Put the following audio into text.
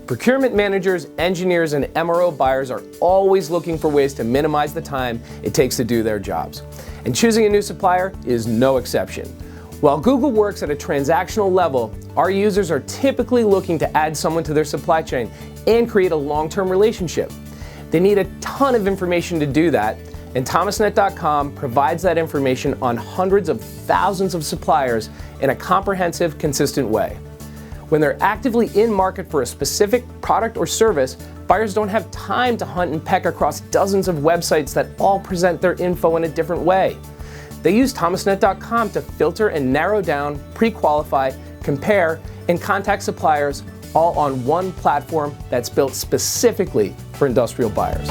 Procurement managers, engineers, and MRO buyers are always looking for ways to minimize the time it takes to do their jobs. And choosing a new supplier is no exception. While Google works at a transactional level, our users are typically looking to add someone to their supply chain and create a long-term relationship. They need a ton of information to do that, and Thomasnet.com provides that information on hundreds of thousands of suppliers in a comprehensive, consistent way. When they're actively in market for a specific product or service, buyers don't have time to hunt and peck across dozens of websites that all present their info in a different way. They use Thomasnet.com to filter and narrow down, pre-qualify, compare, and contact suppliers all on one platform that's built specifically for industrial buyers.